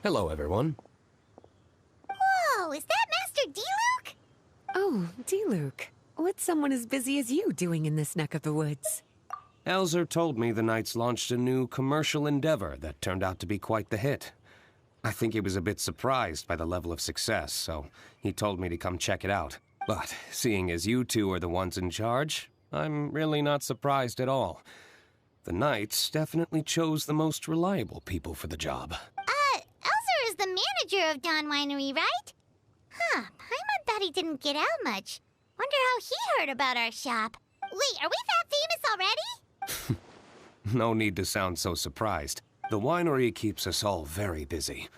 Hello, everyone. Whoa, is that Master Diluc? Oh, Diluc. What's someone as busy as you doing in this neck of the woods? Elzer told me the Knights launched a new commercial endeavor that turned out to be quite the hit. I think he was a bit surprised by the level of success, so he told me to come check it out. But seeing as you two are the ones in charge, I'm really not surprised at all. The Knights definitely chose the most reliable people for the job. Elzer is the manager of Dawn Winery, right? Huh, Paimon thought he didn't get out much. Wonder how he heard about our shop. Wait, are we that famous already? No need to sound so surprised. The winery keeps us all very busy.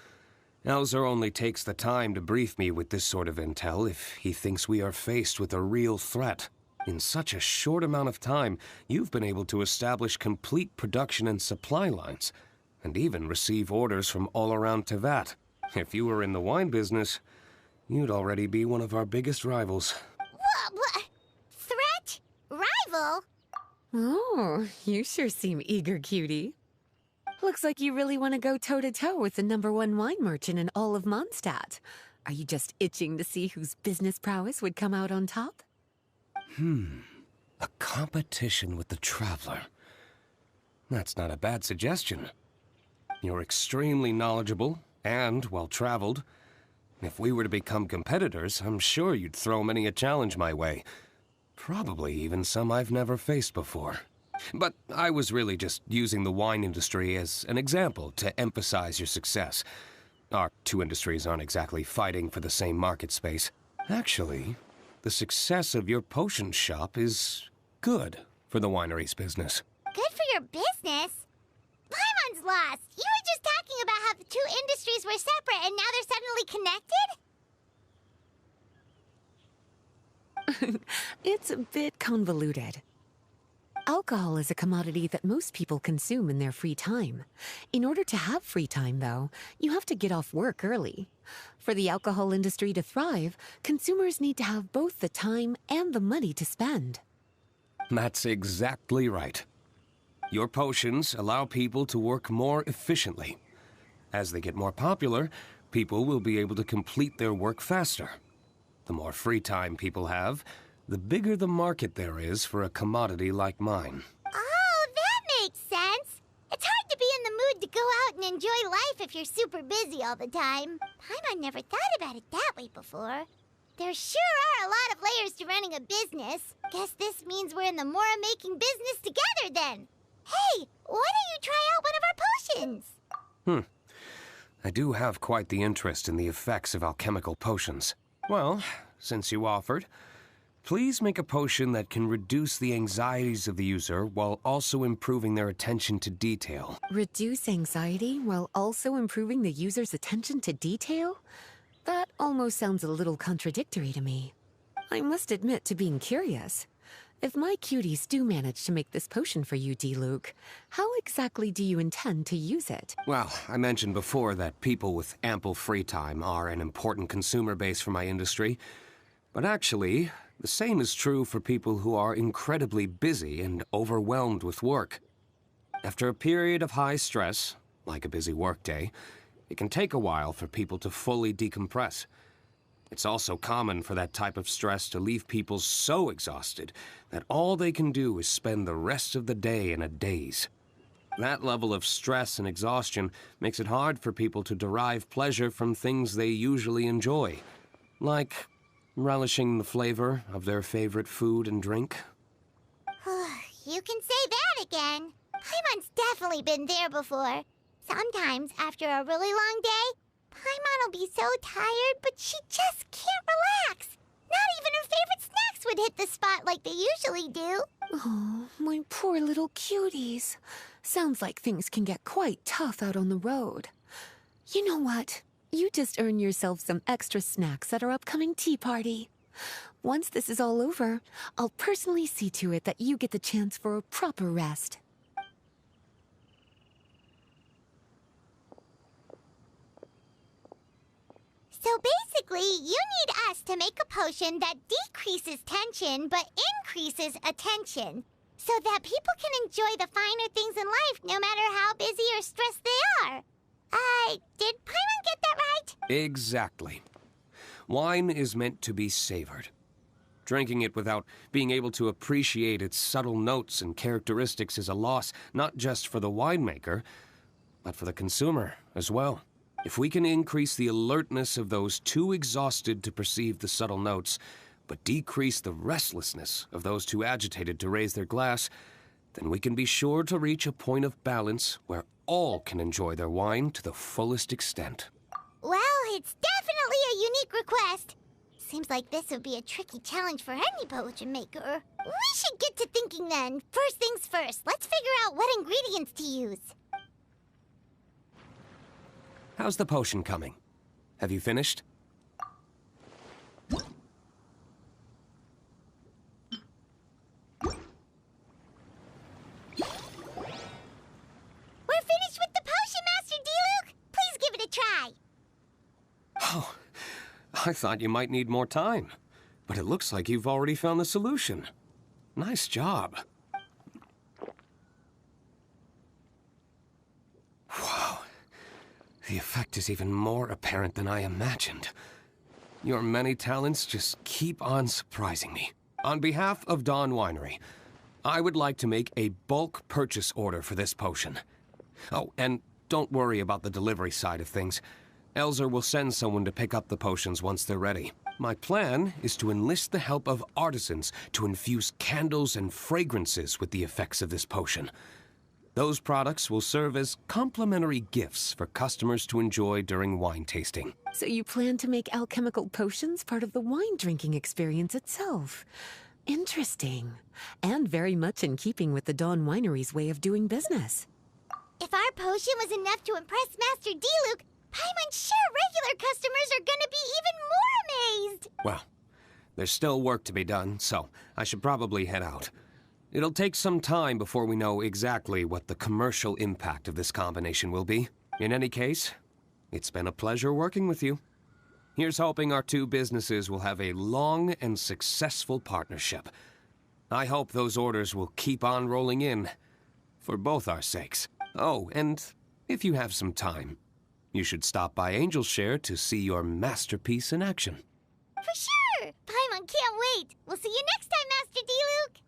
Elzer only takes the time to brief me with this sort of intel if he thinks we are faced with a real threat. In such a short amount of time, you've been able to establish complete production and supply lines, and even receive orders from all around Teyvat. If you were in the wine business, you'd already be one of our biggest rivals. What? Threat? Rival? Oh, you sure seem eager, cutie. Looks like you really want to go toe-to-toe with the #1 wine merchant in all of Mondstadt. Are you just itching to see whose business prowess would come out on top? A competition with the Traveler. That's not a bad suggestion. You're extremely knowledgeable and well-traveled. If we were to become competitors, I'm sure you'd throw many a challenge my way. Probably even some I've never faced before. But I was really just using the wine industry as an example to emphasize your success. Our two industries aren't exactly fighting for the same market space. Actually, the success of your potion shop is good for the winery's business. Good for your business? Paimon's lost. You were just talking about how the two industries were separate and now they're suddenly connected? It's a bit convoluted. Alcohol is a commodity that most people consume in their free time. In order to have free time, though, you have to get off work early. For the alcohol industry to thrive, consumers need to have both the time and the money to spend. That's exactly right. Your potions allow people to work more efficiently. As they get more popular, people will be able to complete their work faster. The more free time people have, the bigger the market there is for a commodity like mine. Oh, that makes sense. It's hard to be in the mood to go out and enjoy life if you're super busy all the time. Paimon never thought about it that way before. There sure are a lot of layers to running a business. Guess this means we're in the Mora-making business together then. Hey, why don't you try out one of our potions? I do have quite the interest in the effects of alchemical potions. Well, since you offered, please make a potion that can reduce the anxieties of the user while also improving their attention to detail. Reduce anxiety while also improving the user's attention to detail? That almost sounds a little contradictory to me. I must admit to being curious. If my cuties do manage to make this potion for you, Diluc, how exactly do you intend to use it? Well, I mentioned before that people with ample free time are an important consumer base for my industry. But actually, the same is true for people who are incredibly busy and overwhelmed with work. After a period of high stress, like a busy workday, it can take a while for people to fully decompress. It's also common for that type of stress to leave people so exhausted that all they can do is spend the rest of the day in a daze. That level of stress and exhaustion makes it hard for people to derive pleasure from things they usually enjoy, like relishing the flavor of their favorite food and drink. You can say that again. Paimon's definitely been there before. Sometimes, after a really long day, Paimon will be so tired, but she just can't relax. Not even her favorite snacks would hit the spot like they usually do. Oh, my poor little cuties. Sounds like things can get quite tough out on the road. You know what? You just earn yourself some extra snacks at our upcoming tea party. Once this is all over, I'll personally see to it that you get the chance for a proper rest. So basically, you need us to make a potion that decreases tension but increases attention, so that people can enjoy the finer things in life no matter how busy or stressed they are. Did Paimon Exactly. Wine is meant to be savored. Drinking it without being able to appreciate its subtle notes and characteristics is a loss not just for the winemaker, but for the consumer as well. If we can increase the alertness of those too exhausted to perceive the subtle notes, but decrease the restlessness of those too agitated to raise their glass, then we can be sure to reach a point of balance where all can enjoy their wine to the fullest extent. Well, it's definitely a unique request. Seems like this would be a tricky challenge for any potion maker. We should get to thinking then. First things first, let's figure out what ingredients to use. How's the potion coming? Have you finished? We're finished with the potion, Master Diluc! Please give it a try. Oh, I thought you might need more time, but it looks like you've already found the solution. Nice job. Wow, the effect is even more apparent than I imagined. Your many talents just keep on surprising me. On behalf of Dawn Winery, I would like to make a bulk purchase order for this potion. Oh, and don't worry about the delivery side of things. Elzer will send someone to pick up the potions once they're ready. My plan is to enlist the help of artisans to infuse candles and fragrances with the effects of this potion. Those products will serve as complimentary gifts for customers to enjoy during wine tasting. So you plan to make alchemical potions part of the wine drinking experience itself. Interesting. And very much in keeping with the Dawn Winery's way of doing business. If our potion was enough to impress Master Diluc, Paimon's sure regular customers are gonna be even more amazed! Well, there's still work to be done, so I should probably head out. It'll take some time before we know exactly what the commercial impact of this combination will be. In any case, it's been a pleasure working with you. Here's hoping our two businesses will have a long and successful partnership. I hope those orders will keep on rolling in, for both our sakes. Oh, and if you have some time, you should stop by Angel's Share to see your masterpiece in action. For sure! Paimon can't wait! We'll see you next time, Master Diluc!